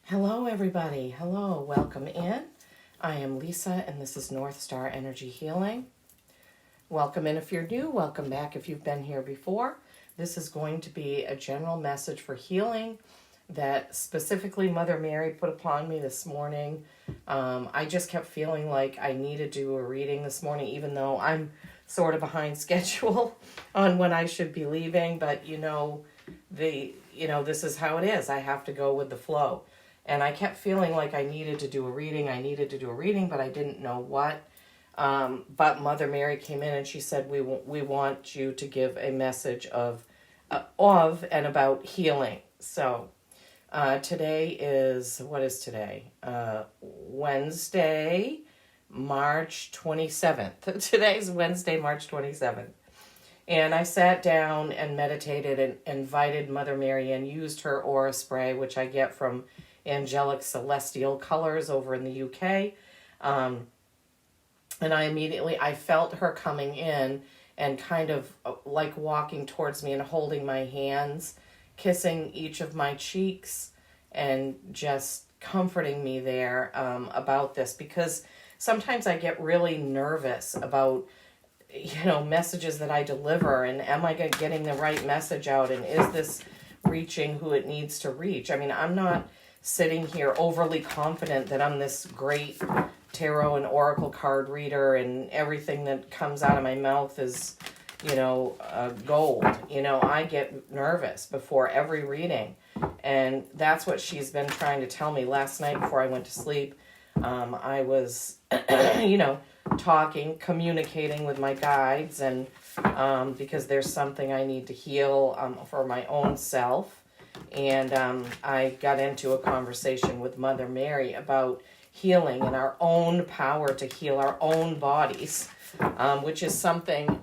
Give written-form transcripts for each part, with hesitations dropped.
Hello, everybody. Hello, welcome in. I am Lisa, and this is North Star Energy Healing. Welcome in if you're new. Welcome back if you've been here before. This is going to be a general message for healing that specifically Mother Mary put upon me this morning. I just kept feeling like I needed to do a reading this morning, even though I'm sort of behind schedule on when I should be leaving. But this is how it is. I have to go with the flow. And I kept feeling like I needed to do a reading. But I didn't know what. But Mother Mary came in and she said, we want you to give a message of and about healing. So today is, what is today? Wednesday, March 27th. Today's Wednesday, March 27th. And I sat down and meditated and invited Mother Mary and used her aura spray, which I get from Angelic Celestial Colors over in the UK. And I felt her coming in and kind of like walking towards me and holding my hands, kissing each of my cheeks and just comforting me there about this, because sometimes I get really nervous about messages that I deliver, and am I getting the right message out, and is this reaching who it needs to reach? I mean, I'm not sitting here overly confident that I'm this great tarot and oracle card reader and everything that comes out of my mouth is, gold. I get nervous before every reading, and that's what she's been trying to tell me. Last night before I went to sleep, I was, communicating with my guides, and because there's something I need to heal for my own self. And I got into a conversation with Mother Mary about healing and our own power to heal our own bodies, which is something,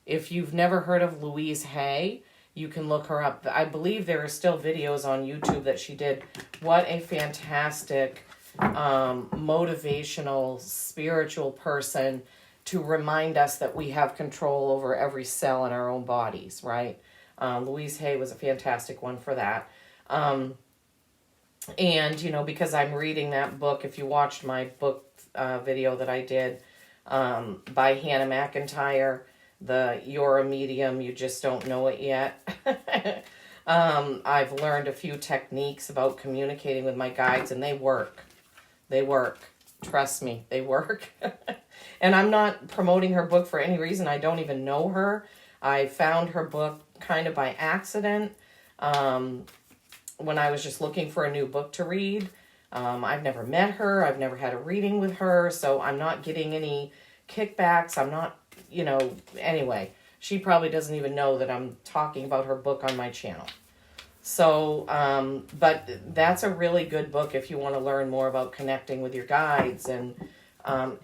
if you've never heard of Louise Hay, you can look her up. I believe there are still videos on YouTube that she did. What a fantastic, motivational, spiritual person to remind us that we have control over every cell in our own bodies, right? Louise Hay was a fantastic one for that. And, because I'm reading that book, if you watched my book video that I did by Hannah McIntyre, You're a Medium, You Just Don't Know It Yet. I've learned a few techniques about communicating with my guides, and they work. They work. Trust me, they work. And I'm not promoting her book for any reason. I don't even know her. I found her book kind of by accident when I was just looking for a new book to read. I've never met her. I've never had a reading with her, so I'm not getting any kickbacks. I'm not, anyway, she probably doesn't even know that I'm talking about her book on my channel. So, but that's a really good book if you want to learn more about connecting with your guides. And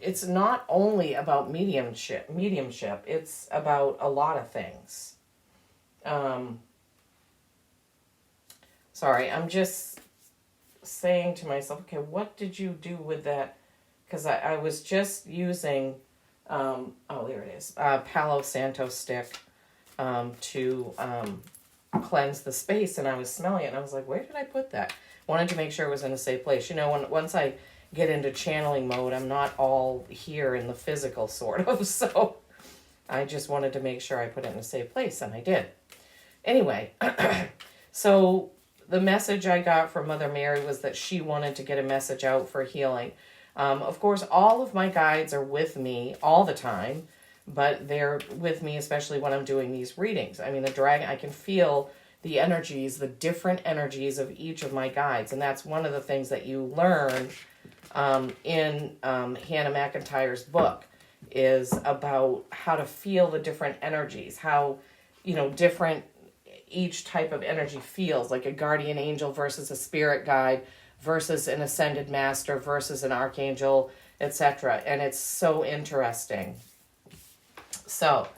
it's not only about mediumship, it's about a lot of things. Sorry, I'm just saying to myself, okay, what did you do with that? Because I was just using, there it is, Palo Santo stick to cleanse the space, and I was smelling it, and I was like, where did I put that? Wanted to make sure it was in a safe place. Once I get into channeling mode, I'm not all here in the physical, sort of, so I just wanted to make sure I put it in a safe place, and I did. Anyway, so the message I got from Mother Mary was that she wanted to get a message out for healing. Of course, all of my guides are with me all the time, but they're with me especially when I'm doing these readings. I mean, I can feel the energies, the different energies of each of my guides, and that's one of the things that you learn in Hannah McIntyre's book, is about how to feel the different energies, how, different each type of energy feels, like a guardian angel versus a spirit guide versus an ascended master versus an archangel, etc. And it's so interesting. So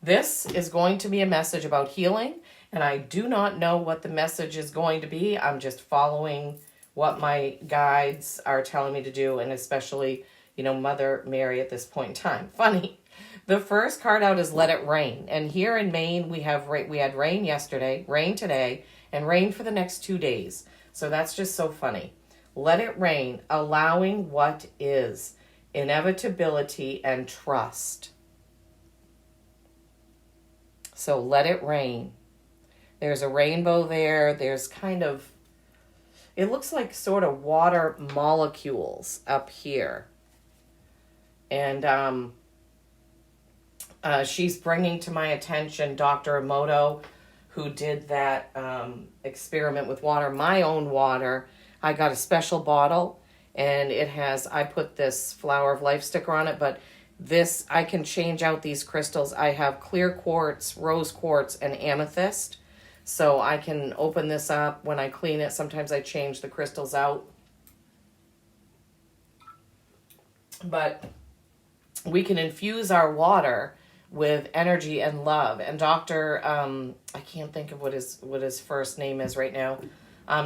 this is going to be a message about healing, and I do not know what the message is going to be. I'm just following what my guides are telling me to do, and especially, Mother Mary at this point in time. Funny. The first card out is Let It Rain. And here in Maine, we had rain yesterday, rain today, and rain for the next 2 days. So that's just so funny. Let it rain, allowing what is, inevitability and trust. So let it rain. There's a rainbow there. There's kind of, it looks like sort of water molecules up here. And she's bringing to my attention Dr. Emoto, who did that experiment with water, my own water. I got a special bottle, and it has, I put this Flower of Life sticker on it, but this, I can change out these crystals. I have clear quartz, rose quartz, and amethyst. So I can open this up when I clean it. Sometimes I change the crystals out. But we can infuse our water with energy and love. And Dr. I can't think of what his first name is right now.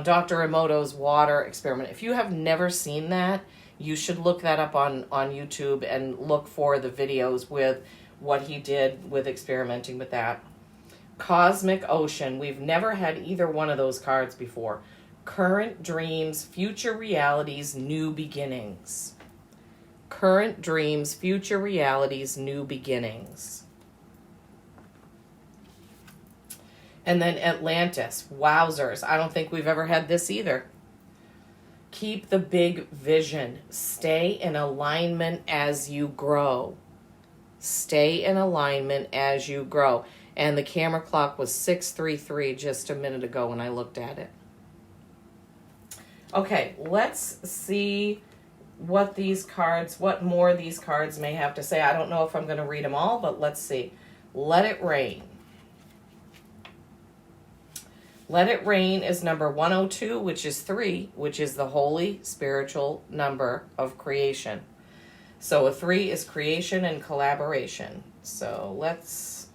Dr. Emoto's water experiment. If you have never seen that, you should look that up on YouTube and look for the videos with what he did with experimenting with that. Cosmic Ocean. We've never had either one of those cards before. Current dreams, future realities, new beginnings. Current dreams, future realities, new beginnings. And then Atlantis. Wowzers. I don't think we've ever had this either. Keep the big vision. Stay in alignment as you grow. Stay in alignment as you grow. And the camera clock was 6:33 just a minute ago when I looked at it. Okay, let's see what more these cards may have to say. I don't know if I'm going to read them all, but let's see. Let it rain. Let it rain is number 102, which is 3, which is the holy spiritual number of creation. So a 3 is creation and collaboration. So let's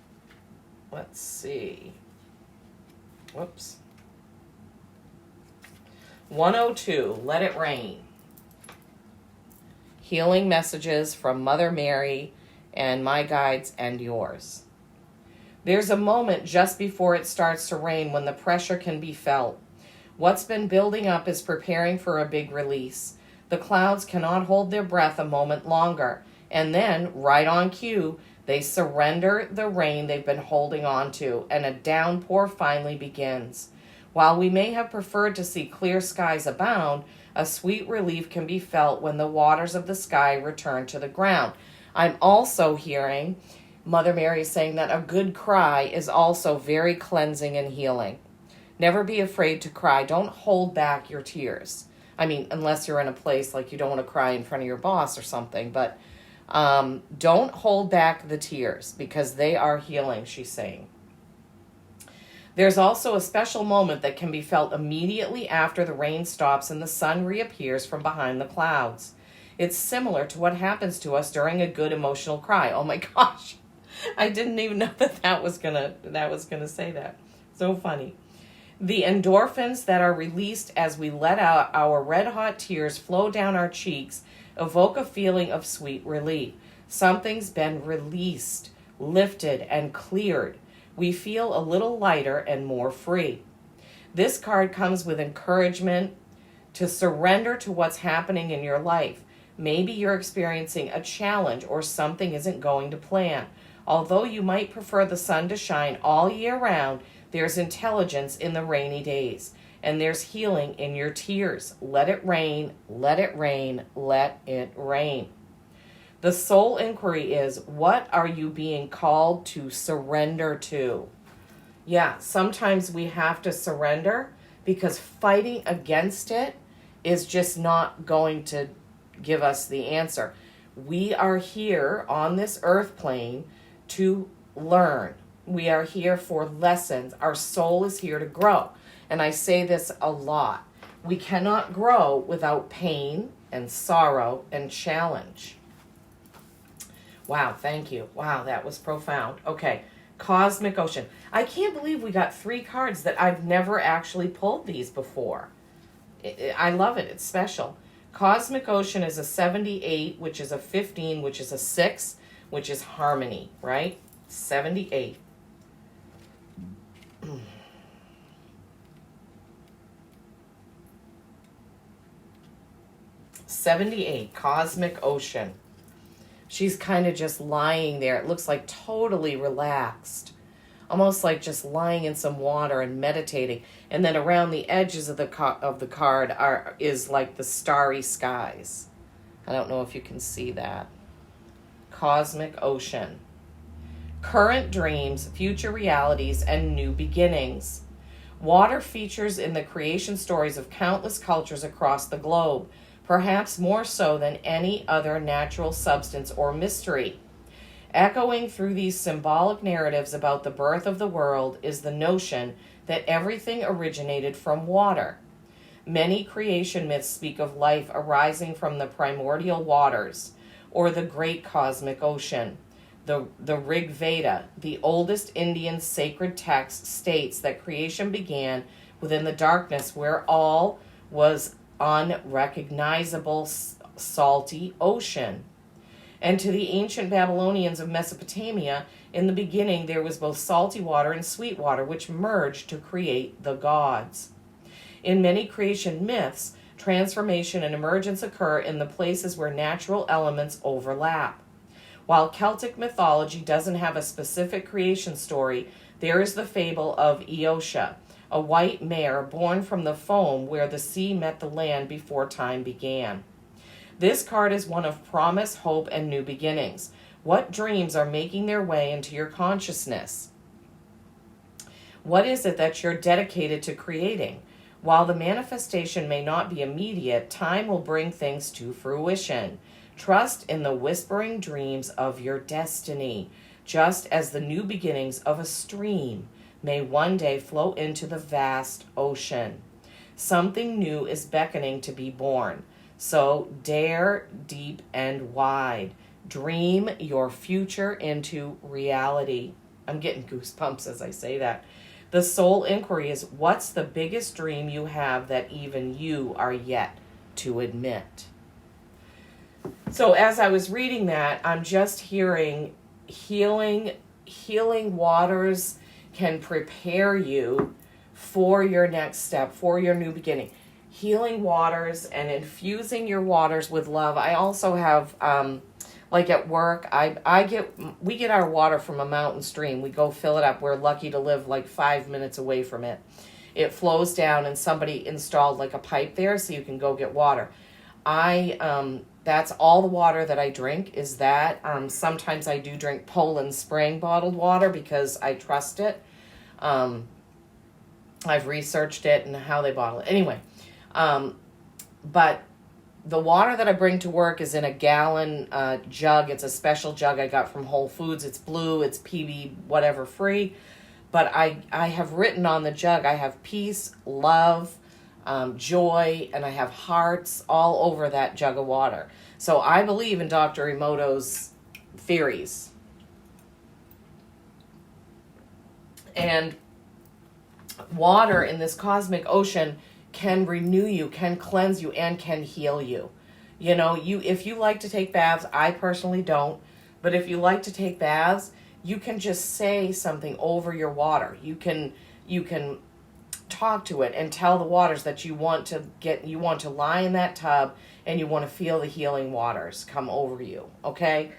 see. Whoops. 102, let it rain. Healing messages from Mother Mary and my guides and yours. There's a moment just before it starts to rain when the pressure can be felt. What's been building up is preparing for a big release. The clouds cannot hold their breath a moment longer. And then, right on cue, they surrender the rain they've been holding on to, and a downpour finally begins. While we may have preferred to see clear skies abound, a sweet relief can be felt when the waters of the sky return to the ground. I'm also hearing Mother Mary saying that a good cry is also very cleansing and healing. Never be afraid to cry. Don't hold back your tears. I mean, unless you're in a place like you don't want to cry in front of your boss or something, but don't hold back the tears because they are healing, she's saying. There's also a special moment that can be felt immediately after the rain stops and the sun reappears from behind the clouds. It's similar to what happens to us during a good emotional cry. Oh my gosh. I didn't even know that was gonna say that. So funny. The endorphins that are released as we let out our red hot tears flow down our cheeks evoke a feeling of sweet relief. Something's been released, lifted, and cleared. We feel a little lighter and more free. This card comes with encouragement to surrender to what's happening in your life. Maybe you're experiencing a challenge or something isn't going to plan. Although you might prefer the sun to shine all year round, there's intelligence in the rainy days, and there's healing in your tears. Let it rain, let it rain, let it rain. The soul inquiry is, what are you being called to surrender to? Yeah, sometimes we have to surrender because fighting against it is just not going to give us the answer. We are here on this earth plane to learn. We are here for lessons. Our soul is here to grow. And I say this a lot. We cannot grow without pain and sorrow and challenge. Wow, thank you. Wow, that was profound. Okay, Cosmic Ocean. I can't believe we got 3 cards that I've never actually pulled these before. I love it. It's special. Cosmic Ocean is a 78, which is a 15, which is a 6, which is harmony, right? 78. 78, Cosmic Ocean. She's kind of just lying there. It looks like totally relaxed, almost like just lying in some water and meditating. And then around the edges of the card is like the starry skies. I don't know if you can see that. Cosmic Ocean. Current dreams, future realities, and new beginnings. Water features in the creation stories of countless cultures across the globe, perhaps more so than any other natural substance or mystery. Echoing through these symbolic narratives about the birth of the world is the notion that everything originated from water. Many creation myths speak of life arising from the primordial waters, or the great cosmic ocean. The Rig Veda, the oldest Indian sacred text, states that creation began within the darkness where all was unrecognizable salty ocean. And to the ancient Babylonians of Mesopotamia, in the beginning there was both salty water and sweet water, which merged to create the gods. In many creation myths, transformation and emergence occur in the places where natural elements overlap. While Celtic mythology doesn't have a specific creation story, there is the fable of Eosha, a white mare born from the foam where the sea met the land before time began. This card is one of promise, hope, and new beginnings. What dreams are making their way into your consciousness? What is it that you're dedicated to creating? While the manifestation may not be immediate, time will bring things to fruition. Trust in the whispering dreams of your destiny, just as the new beginnings of a stream may one day flow into the vast ocean. Something new is beckoning to be born. So dare deep and wide. Dream your future into reality. I'm getting goosebumps as I say that. The soul inquiry is, what's the biggest dream you have that even you are yet to admit? So as I was reading that, I'm just hearing healing waters can prepare you for your next step, for your new beginning. Healing waters and infusing your waters with love. I also have, like at work, we get our water from a mountain stream. We go fill it up. We're lucky to live like 5 minutes away from it. It flows down and somebody installed like a pipe there so you can go get water. That's all the water that I drink is that. Sometimes I do drink Poland Spring bottled water because I trust it. I've researched it and how they bottle it. Anyway, but the water that I bring to work is in a gallon jug. It's a special jug I got from Whole Foods. It's blue. It's PB whatever free. But I have written on the jug, I have peace, love, joy, and I have hearts all over that jug of water. So I believe in Dr. Emoto's theories. And water in this cosmic ocean can renew you, can cleanse you, and can heal you. You know, if you like to take baths, I personally don't, but if you like to take baths, you can just say something over your water. You can talk to it and tell the waters that you want to lie in that tub and you want to feel the healing waters come over you, okay?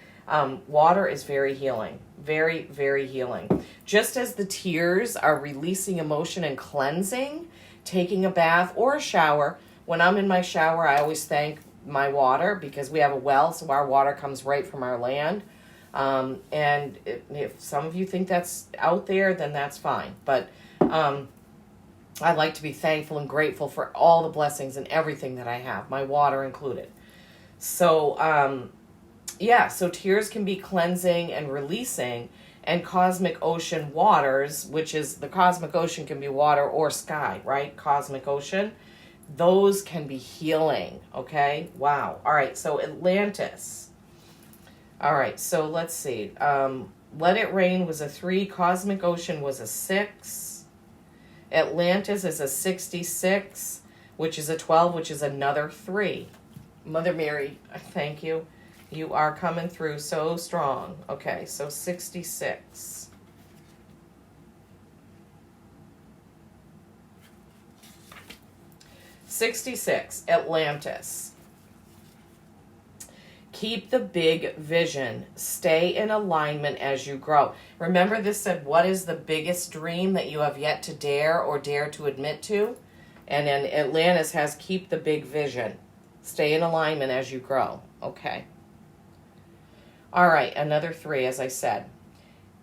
Water is very healing, very, very healing. Just as the tears are releasing emotion and cleansing, taking a bath or a shower, when I'm in my shower, I always thank my water because we have a well, so our water comes right from our land. And if some of you think that's out there, then that's fine. But I like to be thankful and grateful for all the blessings and everything that I have, my water included. So, so tears can be cleansing and releasing, and cosmic ocean waters, which is the cosmic ocean can be water or sky, right? Cosmic ocean, those can be healing, okay? Wow. All right, so Atlantis. All right, so let's see. Let It Rain was a 3. Cosmic Ocean was a 6. Atlantis is a 66, which is a 12, which is another 3. Mother Mary, thank you. You are coming through so strong. Okay, so 66. Atlantis. Keep the big vision. Stay in alignment as you grow. Remember, this said, what is the biggest dream that you have yet to dare or dare to admit to? And then Atlantis has keep the big vision. Stay in alignment as you grow. Okay. All right, another 3, as I said.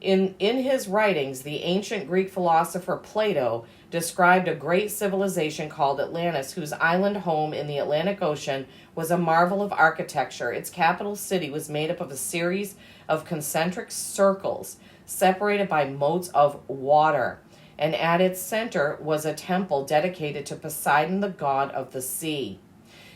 In his writings, the ancient Greek philosopher Plato described a great civilization called Atlantis, whose island home in the Atlantic Ocean was a marvel of architecture. Its capital city was made up of a series of concentric circles separated by moats of water, and at its center was a temple dedicated to Poseidon, the god of the sea.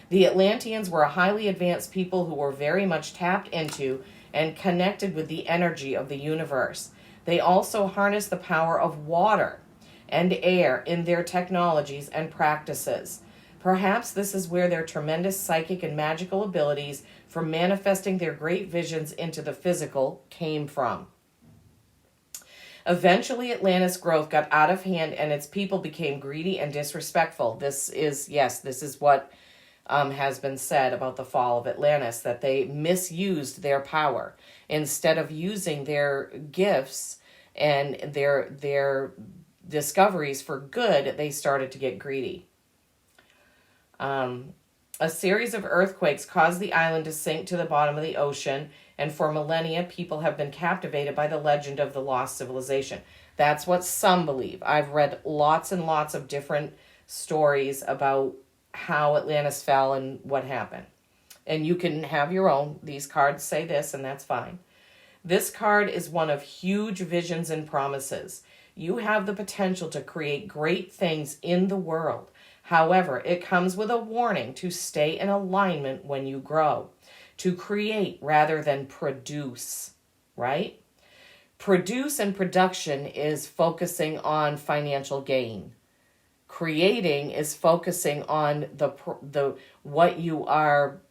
The Atlanteans were a highly advanced people who were very much tapped into and connected with the energy of the universe. They also harnessed the power of water and air in their technologies and practices. Perhaps this is where their tremendous psychic and magical abilities for manifesting their great visions into the physical came from. Eventually, Atlantis' growth got out of hand and its people became greedy and disrespectful. This is what has been said about the fall of Atlantis, that they misused their power. Instead of using their gifts and their discoveries for good, they started to get greedy. A series of earthquakes caused the island to sink to the bottom of the ocean, and for millennia, people have been captivated by the legend of the lost civilization. That's what some believe. I've read lots and lots of different stories about how Atlantis fell and what happened. And you can have your own. These cards say this, and that's fine. This card is one of huge visions and promises. You have the potential to create great things in the world. However, it comes with a warning to stay in alignment when you grow, to create rather than produce, right? Produce and production is focusing on financial gain. Creating is focusing on the what you are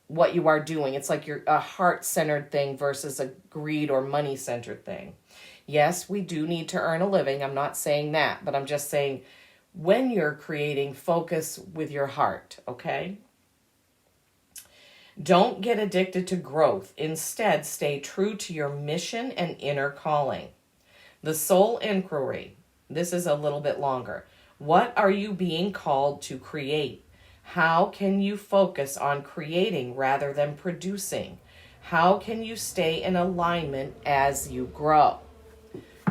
doing. It's like you're a heart-centered thing versus a greed or money-centered thing. Yes, we do need to earn a living. I'm not saying that, but I'm just saying when you're creating, focus with your heart, okay? Don't get addicted to growth. Instead, stay true to your mission and inner calling. The soul inquiry. This is a little bit longer. What are you being called to create? How can you focus on creating rather than producing? How can you stay in alignment as you grow?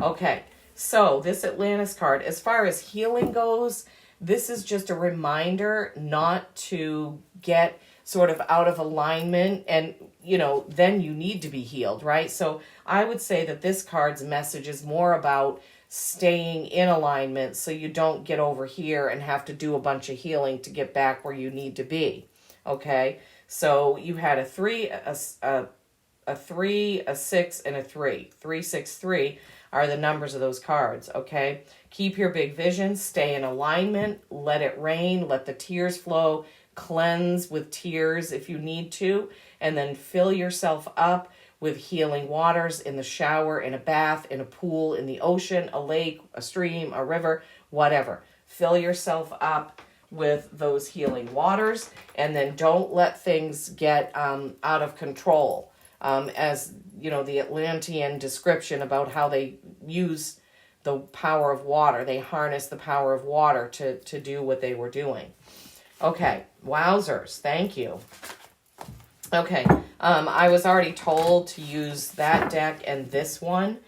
Okay, so this Atlantis card, as far as healing goes, this is just a reminder not to get sort of out of alignment, and then you need to be healed, right? So I would say that this card's message is more about staying in alignment so you don't get over here and have to do a bunch of healing to get back where you need to be. Okay, so you had a 3, a 3, a 6, and a 3. 3, 6, 3 are the numbers of those cards. Okay, keep your big vision, stay in alignment, let it rain, let the tears flow, cleanse with tears if you need to, and then fill yourself up with healing waters in the shower, in a bath, in a pool, in the ocean, a lake, a stream, a river, whatever. Fill yourself up with those healing waters, and then don't let things get out of control. As the Atlantean description about how they use the power of water. They harness the power of water to do what they were doing. Okay, wowzers, thank you. Okay, I was already told to use that deck and this one.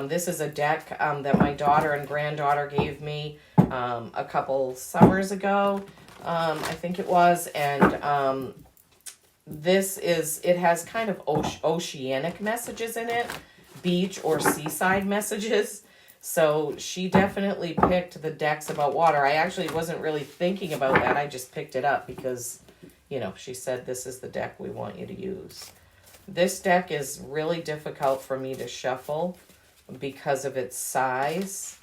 This is a deck that my daughter and granddaughter gave me a couple summers ago, I think it was, and it has kind of oceanic messages in it, beach or seaside messages. So she definitely picked the decks about water. I actually wasn't really thinking about that. I just picked it up because, she said this is the deck we want you to use. This deck is really difficult for me to shuffle because of its size,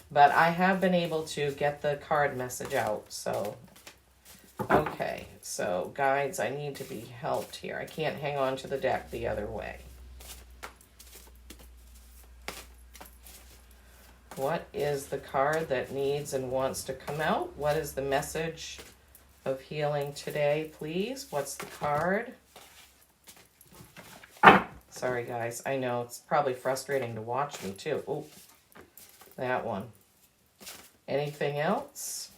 but I have been able to get the card message out. So, okay, so guides, I need to be helped here. I can't hang on to the deck the other way. What is the card that needs and wants to come out? What is the message of healing today, please? What's the card? Sorry, guys. I know it's probably frustrating to watch me, too. Oh, that one. Anything else?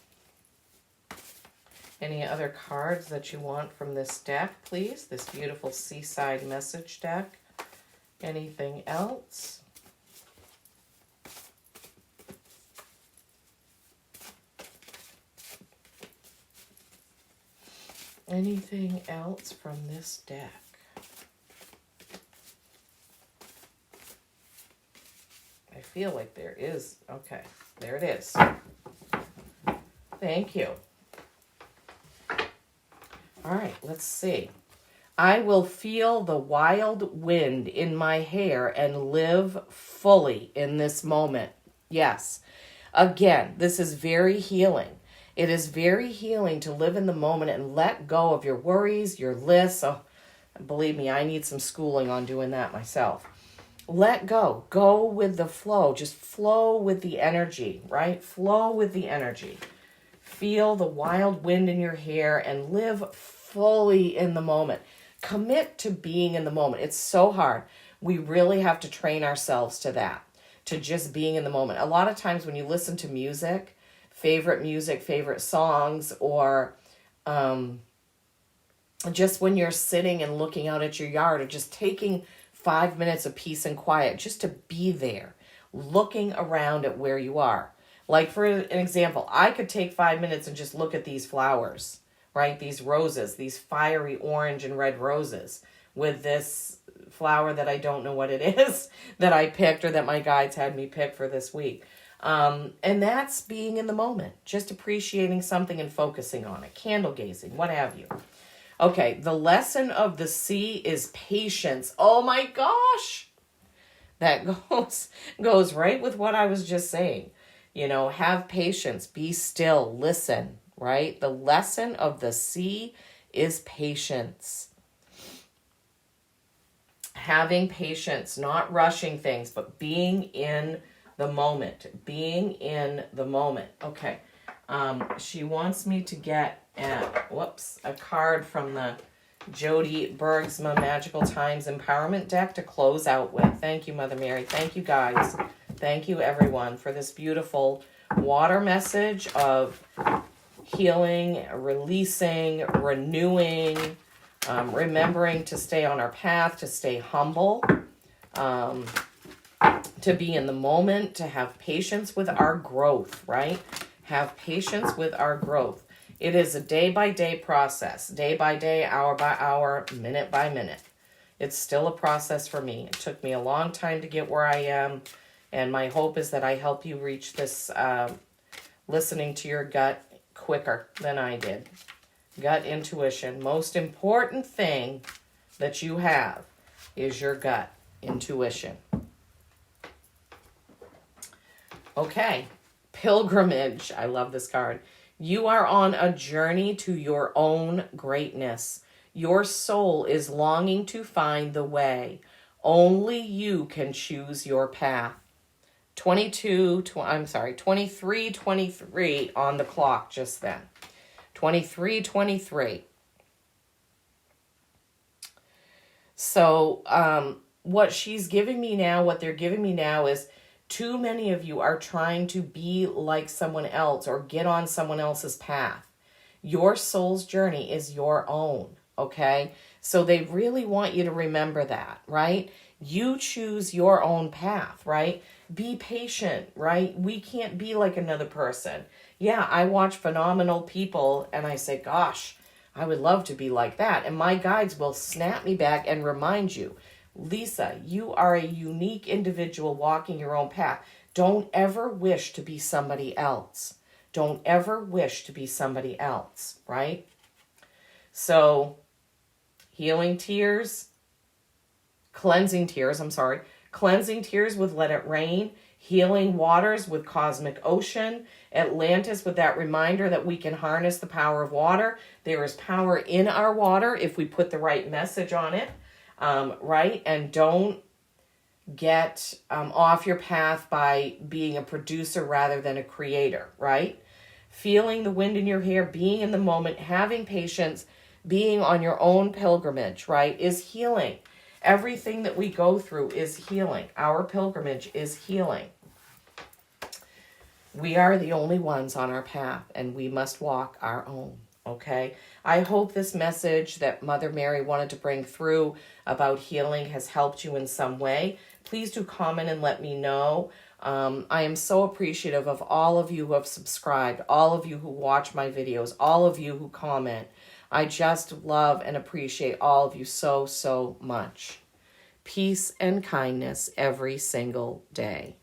Any other cards that you want from this deck, please? This beautiful Seaside Message deck. Anything else? Anything else from this deck? I feel like there is. Okay, there it is. Thank you. All right, let's see. I will feel the wild wind in my hair and live fully in this moment. Yes. Again, this is very healing. It is very healing to live in the moment and let go of your worries, your lists. Oh, believe me, I need some schooling on doing that myself. Let go. Go with the flow. Just flow with the energy, right? Flow with the energy. Feel the wild wind in your hair and live fully in the moment. Commit to being in the moment. It's so hard. We really have to train ourselves to that, to just being in the moment. A lot of times when you listen to music, favorite songs, or just when you're sitting and looking out at your yard, or just taking 5 minutes of peace and quiet, just to be there, looking around at where you are. Like for an example, I could take 5 minutes and just look at these flowers, right? These roses, these fiery orange and red roses with this flower that I don't know what it is that I picked or that my guides had me pick for this week. And that's being in the moment, just appreciating something and focusing on it, candle gazing, what have you. Okay, the lesson of the sea is patience. Oh my gosh! That goes right with what I was just saying. You know, have patience, be still, listen, right? The lesson of the sea is patience. Having patience, not rushing things, but being in the moment. Being in the moment. Okay. She wants me to get a card from the Jody Bergsma Magical Times Empowerment deck to close out with. Thank you, Mother Mary. Thank you, guys. Thank you, everyone, for this beautiful water message of healing, releasing, renewing, remembering to stay on our path, to stay humble, to be in the moment, to have patience with our growth, right? Have patience with our growth. It is a day-by-day process, day by day, hour by hour, minute by minute. It's still a process for me. It took me a long time to get where I am, and my hope is that I help you reach this listening to your gut quicker than I did. Gut intuition. Most important thing that you have is your gut intuition. Okay. Pilgrimage. I love this card. You are on a journey to your own greatness. Your soul is longing to find the way. Only you can choose your path. 23:23 on the clock just then. 23:23. So what she's giving me now, what they're giving me now is too many of you are trying to be like someone else or get on someone else's path. Your soul's journey is your own, okay? So they really want you to remember that, right? You choose your own path, right? Be patient, right? We can't be like another person. Yeah, I watch phenomenal people and I say, gosh, I would love to be like that. And my guides will snap me back and remind you, Lisa, you are a unique individual walking your own path. Don't ever wish to be somebody else. Don't ever wish to be somebody else, right? So, cleansing tears with Let It Rain, healing waters with Cosmic Ocean, Atlantis with that reminder that we can harness the power of water. There is power in our water if we put the right message on it. Right? And don't get off your path by being a producer rather than a creator, right? Feeling the wind in your hair, being in the moment, having patience, being on your own pilgrimage, right, is healing. Everything that we go through is healing. Our pilgrimage is healing. We are the only ones on our path, and we must walk our own, okay? I hope this message that Mother Mary wanted to bring through about healing has helped you in some way. Please do comment and let me know. I am so appreciative of all of you who have subscribed, all of you who watch my videos, all of you who comment. I just love and appreciate all of you so, so much. Peace and kindness every single day.